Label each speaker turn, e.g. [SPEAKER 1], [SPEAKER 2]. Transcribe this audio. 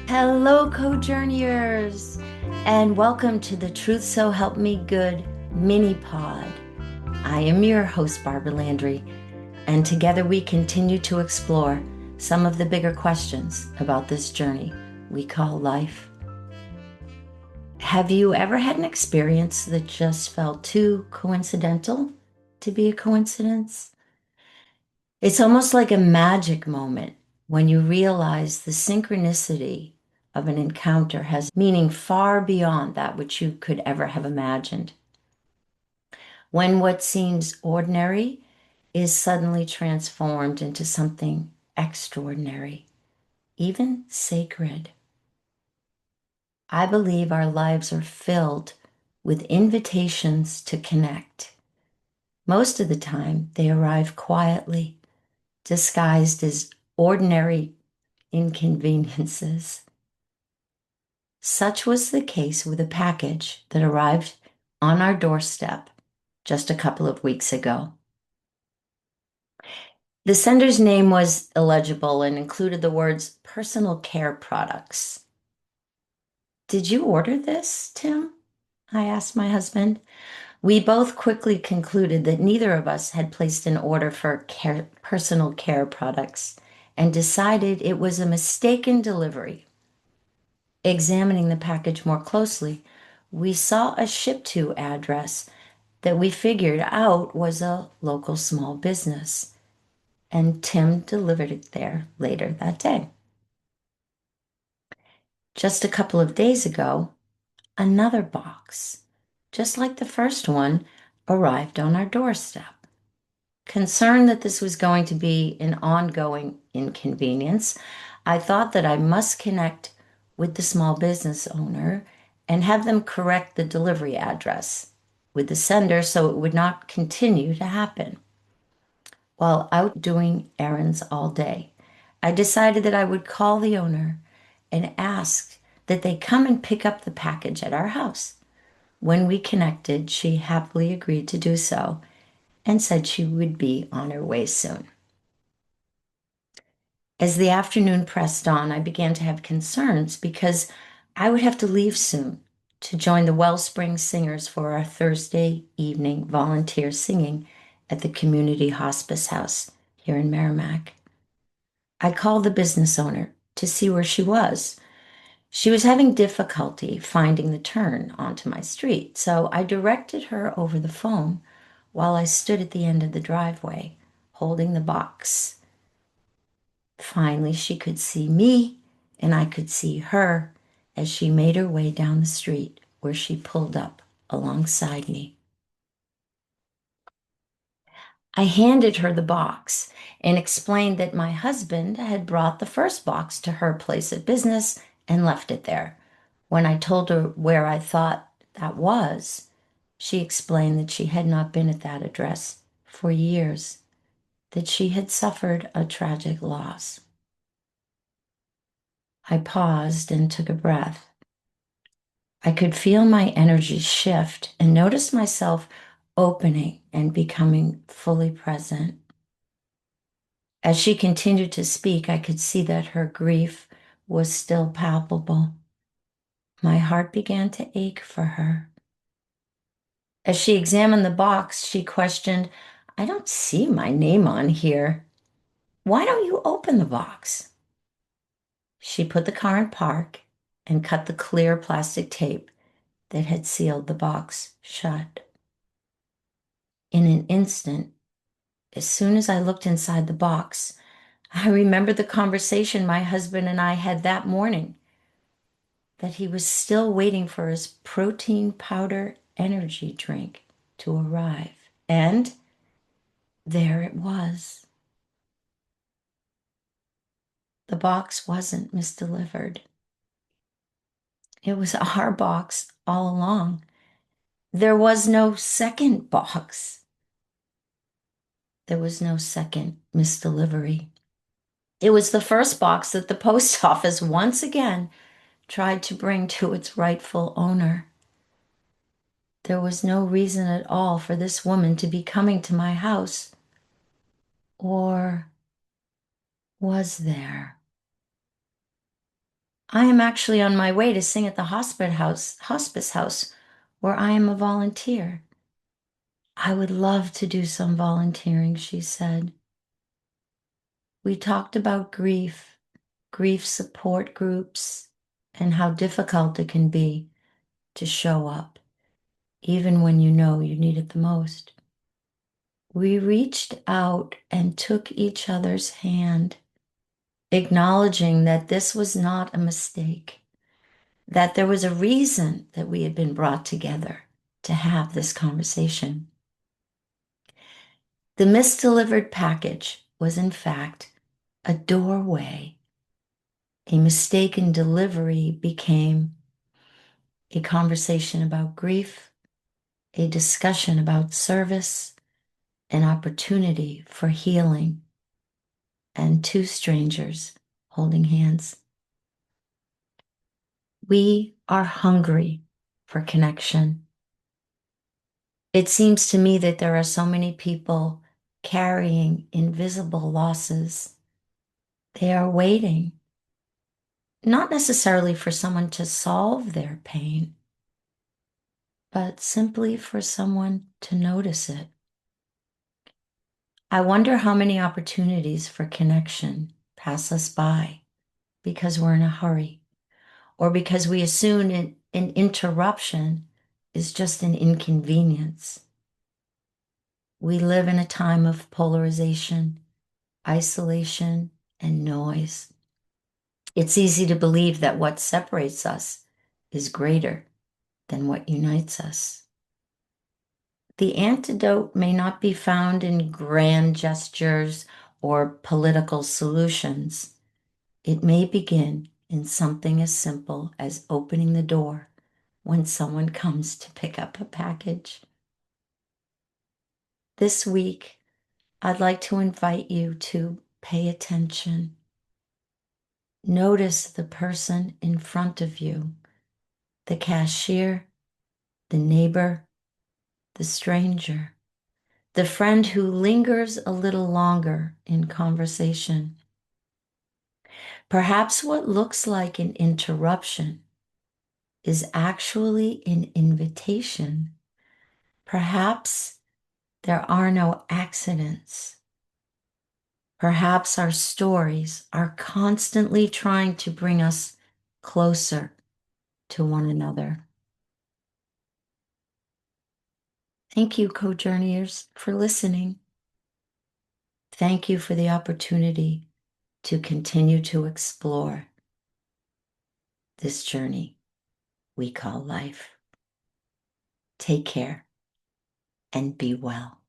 [SPEAKER 1] Hello, co-journeyers, and welcome to the Truth So Help Me Good mini pod. I am your host, Barbara Landry, and together we continue to explore some of the bigger questions about this journey we call life. Have you ever had an experience that just felt too coincidental to be a coincidence? It's almost like a magic moment when you realize the synchronicity of an encounter has meaning far beyond that which you could ever have imagined. When what seems ordinary is suddenly transformed into something extraordinary, even sacred. I believe our lives are filled with invitations to connect. Most of the time, they arrive quietly, disguised as ordinary inconveniences. Such was the case with a package that arrived on our doorstep just a couple of weeks ago. The sender's name was illegible and included the words personal care products. Did you order this, Tim? I asked my husband. We both quickly concluded that neither of us had placed an order for personal care products and decided it was a mistaken delivery. Examining the package more closely, we saw a ship to address that we figured out was a local small business, and Tim delivered it there later that day. Just a couple of days ago, another box, just like the first one, arrived on our doorstep. Concerned that this was going to be an ongoing inconvenience, I thought that I must connect with the small business owner and have them correct the delivery address with the sender so it would not continue to happen. While out doing errands all day, I decided that I would call the owner and ask that they come and pick up the package at our house. When we connected, she happily agreed to do so and said she would be on her way soon. As the afternoon pressed on, I began to have concerns because I would have to leave soon to join the Wellspring Singers for our Thursday evening volunteer singing at the community hospice house here in Merrimack. I called the business owner to see where she was. She was having difficulty finding the turn onto my street, so I directed her over the phone while I stood at the end of the driveway holding the box. Finally, she could see me and I could see her as she made her way down the street where she pulled up alongside me. I handed her the box and explained that my husband had brought the first box to her place of business and left it there. When I told her where I thought that was, she explained that she had not been at that address for years, that she had suffered a tragic loss. I paused and took a breath. I could feel my energy shift and noticed myself opening and becoming fully present. As she continued to speak, I could see that her grief was still palpable. My heart began to ache for her. As she examined the box, she questioned, I don't see my name on here. Why don't you open the box? She put the car in park and cut the clear plastic tape that had sealed the box shut. In an instant, as soon as I looked inside the box, I remembered the conversation my husband and I had that morning, that he was still waiting for his protein powder energy drink to arrive. And there it was. The box wasn't misdelivered. It was our box all along. There was no second box. There was no second misdelivery. It was the first box that the post office once again tried to bring to its rightful owner. There was no reason at all for this woman to be coming to my house. Or was there? I am actually on my way to sing at the hospice house where I am a volunteer. I would love to do some volunteering, she said. We talked about grief support groups, and how difficult it can be to show up, even when you know you need it the most. We reached out and took each other's hand, acknowledging that this was not a mistake, that there was a reason that we had been brought together to have this conversation. The misdelivered package was, in fact, a doorway. A mistaken delivery became a conversation about grief, a discussion about service, an opportunity for healing, and two strangers holding hands. We are hungry for connection. It seems to me that there are so many people carrying invisible losses. They are waiting, not necessarily for someone to solve their pain, but simply for someone to notice it. I wonder how many opportunities for connection pass us by because we're in a hurry, or because we assume an interruption is just an inconvenience. We live in a time of polarization, isolation, and noise. It's easy to believe that what separates us is greater than what unites us. The antidote may not be found in grand gestures or political solutions. It may begin in something as simple as opening the door when someone comes to pick up a package. This week, I'd like to invite you to pay attention. Notice the person in front of you, the cashier, the neighbor, the stranger, the friend who lingers a little longer in conversation. Perhaps what looks like an interruption is actually an invitation. Perhaps there are no accidents. Perhaps our stories are constantly trying to bring us closer to one another. Thank you, co-journeyers, for listening. Thank you for the opportunity to continue to explore this journey we call life. Take care and be well.